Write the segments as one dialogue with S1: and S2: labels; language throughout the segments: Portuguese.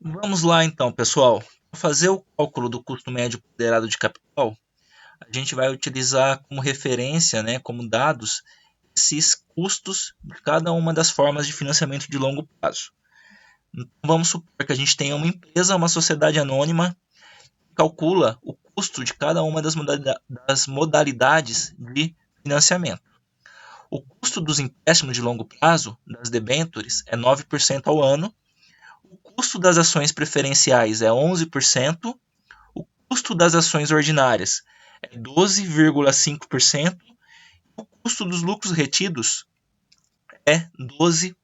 S1: Vamos lá então, pessoal. Para fazer o cálculo do custo médio ponderado de capital, a gente vai utilizar como referência, como dados, esses custos de cada uma das formas de financiamento de longo prazo. Então, vamos supor que a gente tenha uma empresa, uma sociedade anônima, que calcula o custo de cada uma das modalidades de financiamento. O custo dos empréstimos de longo prazo, das debêntures, é 9% ao ano. O custo das ações preferenciais é 11%. O custo das ações ordinárias é 12,5%. O custo dos lucros retidos é 12%.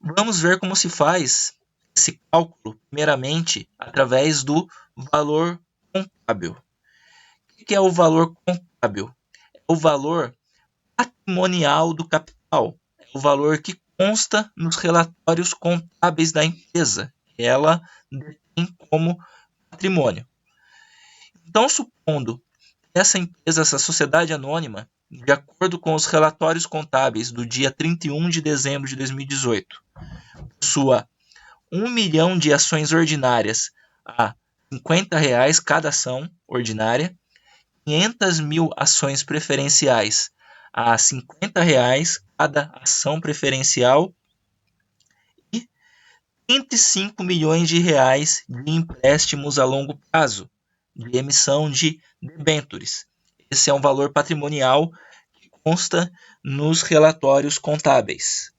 S1: Vamos ver como se faz esse cálculo, primeiramente, através do valor contábil. O que é o valor contábil? É o valor patrimonial do capital. É o valor que consta nos relatórios contábeis da empresa, que ela detém como patrimônio. Então, supondo que essa empresa, essa sociedade anônima, de acordo com os relatórios contábeis do dia 31 de dezembro de 2018, possua 1 milhão de ações ordinárias a R$ 50 cada ação ordinária, 500 mil ações preferenciais a R$ 50 cada ação preferencial e 35 milhões de reais de empréstimos a longo prazo, de emissão de debêntures. Esse é um valor patrimonial que consta nos relatórios contábeis.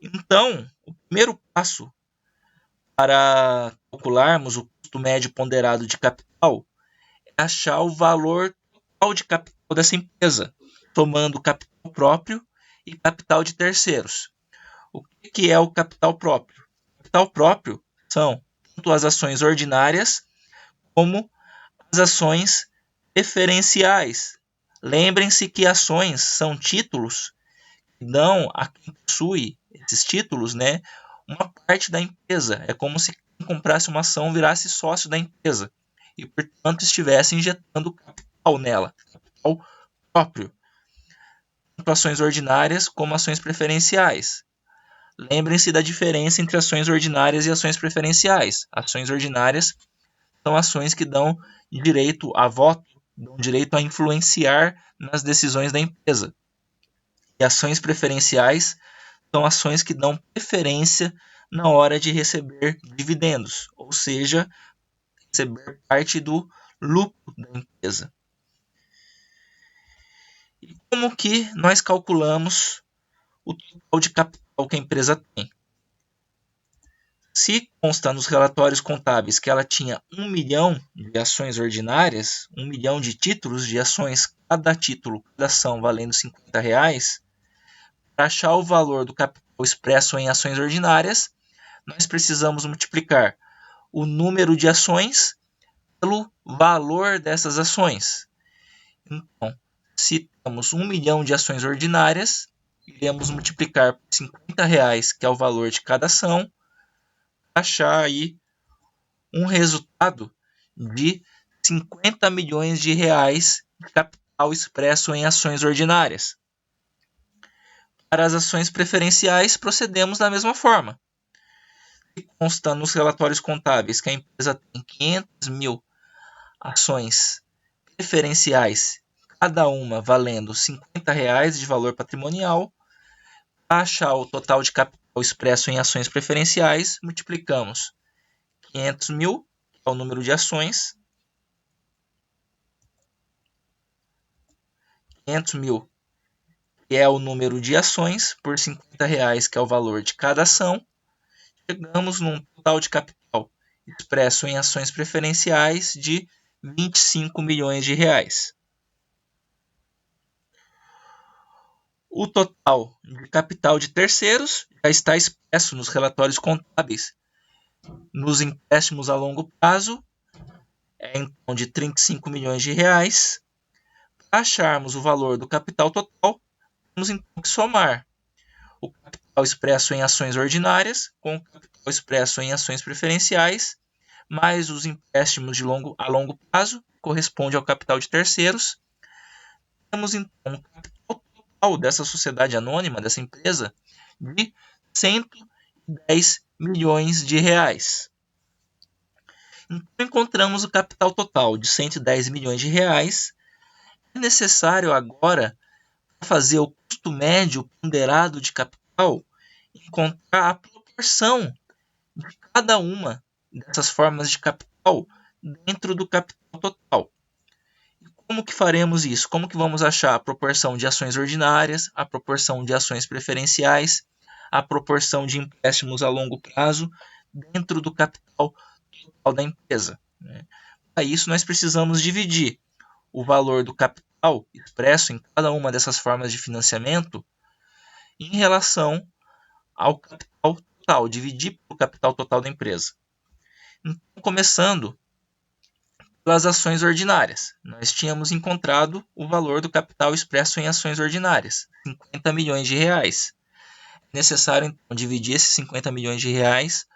S1: Então, o primeiro passo para calcularmos o custo médio ponderado de capital é achar o valor total de capital dessa empresa, tomando capital próprio e capital de terceiros. O que é o capital próprio? O capital próprio são tanto as ações ordinárias como as ações preferenciais. Lembrem-se que ações são títulos que dão a quem possui esses títulos, uma parte da empresa. É como se quem comprasse uma ação virasse sócio da empresa e, portanto, estivesse injetando capital nela, capital próprio, tanto ações ordinárias como ações preferenciais. Lembrem-se da diferença entre ações ordinárias e ações preferenciais. Ações ordinárias são ações que dão direito a voto, dão direito a influenciar nas decisões da empresa. E ações preferenciais são ações que dão preferência na hora de receber dividendos, ou seja, receber parte do lucro da empresa. E como que nós calculamos o total de capital que a empresa tem? Se consta nos relatórios contábeis que ela tinha 1 milhão de ações ordinárias, 1 milhão de títulos de ações, cada título, cada ação valendo R$ 50, para achar o valor do capital expresso em ações ordinárias, nós precisamos multiplicar o número de ações pelo valor dessas ações. Então, se temos 1 milhão de ações ordinárias, iremos multiplicar por R$ 50, que é o valor de cada ação, achar aí um resultado de 50 milhões de reais de capital expresso em ações ordinárias. Para as ações preferenciais, procedemos da mesma forma. Se consta nos relatórios contábeis que a empresa tem 500 mil ações preferenciais, cada uma valendo R$ 50 de valor patrimonial, para achar o total de capital expresso em ações preferenciais, multiplicamos 500 mil, que é o número de ações, 500 mil, que é o número de ações, por R$ 50, que é o valor de cada ação, chegamos num total de capital expresso em ações preferenciais de 25 milhões de reais. O total de capital de terceiros já está expresso nos relatórios contábeis. Nos empréstimos a longo prazo, é então de 35 milhões de reais. Para acharmos o valor do capital total, temos então que somar o capital expresso em ações ordinárias com o capital expresso em ações preferenciais, mais os empréstimos a longo prazo, que corresponde ao capital de terceiros. Temos então o capital capital dessa sociedade anônima, dessa empresa, de 110 milhões de reais. Então, encontramos o capital total de 110 milhões de reais. É necessário agora, para fazer o custo médio ponderado de capital, encontrar a proporção de cada uma dessas formas de capital dentro do capital total. E como que faremos isso? Como que vamos achar a proporção de ações ordinárias, a proporção de ações preferenciais, a proporção de empréstimos a longo prazo dentro do capital total da empresa? Para isso, nós precisamos dividir o valor do capital expresso em cada uma dessas formas de financiamento em relação ao capital total, dividir pelo capital total da empresa. Então, começando pelas ações ordinárias, nós tínhamos encontrado o valor do capital expresso em ações ordinárias, 50 milhões de reais. É necessário, então, dividir esses 50 milhões de reais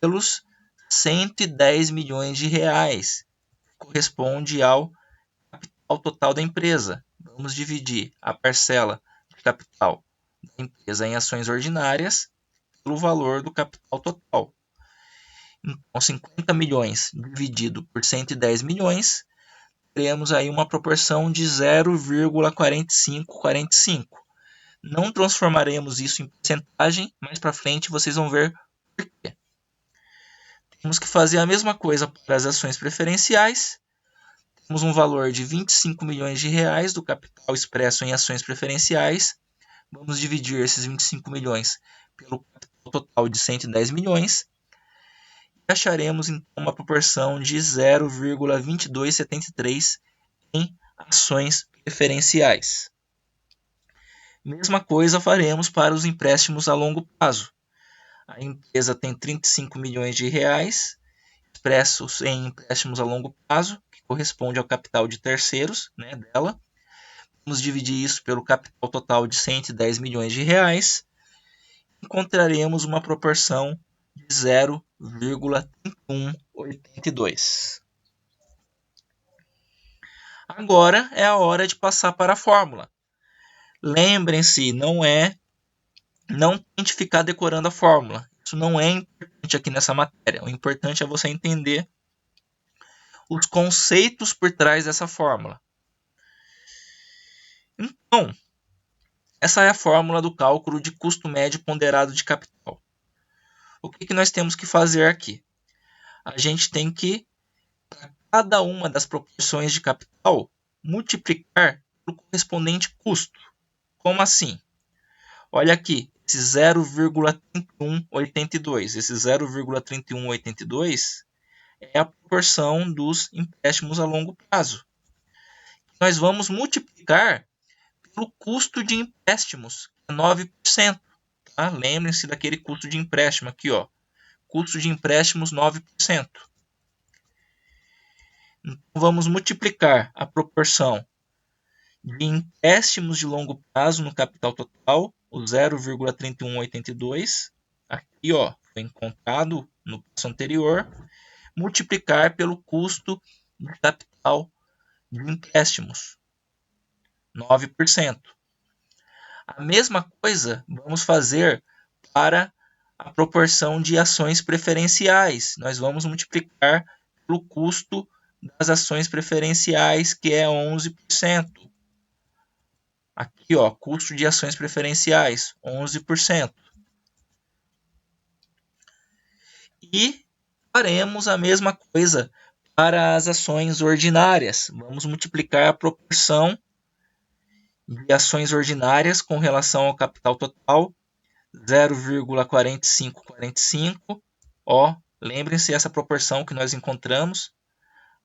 S1: pelos 110 milhões de reais, que corresponde ao capital total da empresa. Vamos dividir a parcela de capital da empresa em ações ordinárias pelo valor do capital total. Então, 50 milhões dividido por 110 milhões, teremos aí uma proporção de 0,4545. Não transformaremos isso em porcentagem, mais para frente vocês vão ver por quê. Temos que fazer a mesma coisa para as ações preferenciais. Temos um valor de 25 milhões de reais do capital expresso em ações preferenciais. Vamos dividir esses 25 milhões pelo capital total de 110 milhões. E acharemos então uma proporção de 0,2273 em ações preferenciais. Mesma coisa faremos para os empréstimos a longo prazo. A empresa tem 35 milhões de reais expressos em empréstimos a longo prazo, que corresponde ao capital de terceiros, dela. Vamos dividir isso pelo capital total de 110 milhões de reais. Encontraremos uma proporção de 0,3182. Agora é a hora de passar para a fórmula. Lembrem-se, não tente ficar decorando a fórmula. Isso não é importante aqui nessa matéria. O importante é você entender os conceitos por trás dessa fórmula. Então, essa é a fórmula do cálculo de custo médio ponderado de capital. O que nós temos que fazer aqui? A gente tem que, para cada uma das proporções de capital, multiplicar pelo correspondente custo. Como assim? Olha aqui, esse 0,3182. Esse 0,3182 é a proporção dos empréstimos a longo prazo. Nós vamos multiplicar pelo custo de empréstimos, que é 9%. Tá? Lembrem-se daquele custo de empréstimo aqui, ó. Custo de empréstimos 9%. Então, vamos multiplicar a proporção de empréstimos de longo prazo no capital total, o 0,3182, aqui ó, foi encontrado no passo anterior, multiplicar pelo custo de capital de empréstimos, 9%. A mesma coisa vamos fazer para a proporção de ações preferenciais. Nós vamos multiplicar pelo custo das ações preferenciais, que é 11%. Aqui, ó, custo de ações preferenciais, 11%. E faremos a mesma coisa para as ações ordinárias. Vamos multiplicar a proporção de ações ordinárias com relação ao capital total, 0,4545. Ó, lembrem-se essa proporção que nós encontramos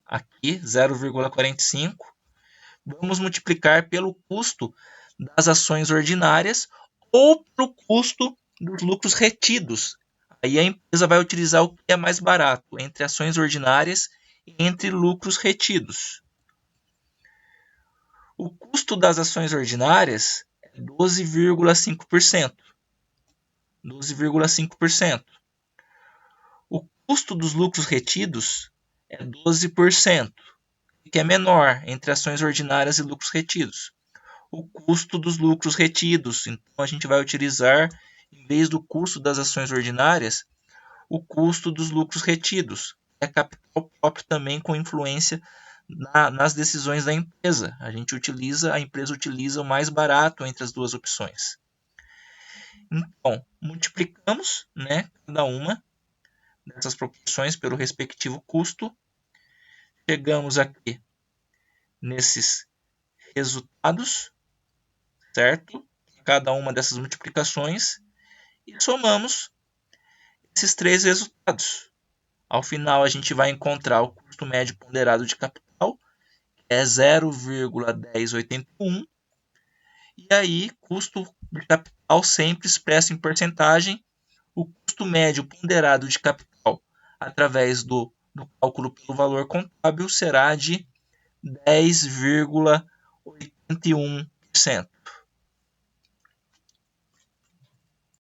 S1: aqui, 0,45. Vamos multiplicar pelo custo das ações ordinárias ou pelo custo dos lucros retidos. Aí a empresa vai utilizar o que é mais barato, entre ações ordinárias e entre lucros retidos. O custo das ações ordinárias é 12,5%. 12,5%. O custo dos lucros retidos é 12%, que é menor entre ações ordinárias e lucros retidos. o custo dos lucros retidos. Então, a gente vai utilizar, em vez do custo das ações ordinárias, o custo dos lucros retidos. É capital próprio também com influência nas decisões da empresa. A empresa utiliza o mais barato entre as duas opções. Então, multiplicamos, né, cada uma dessas proporções pelo respectivo custo. Chegamos aqui nesses resultados, certo? Cada uma dessas multiplicações e somamos esses três resultados. Ao final, a gente vai encontrar o custo médio ponderado de capital, que é 0,1081. E aí, custo de capital sempre expresso em porcentagem. O custo médio ponderado de capital, através do cálculo pelo valor contábil, será de 10,81%.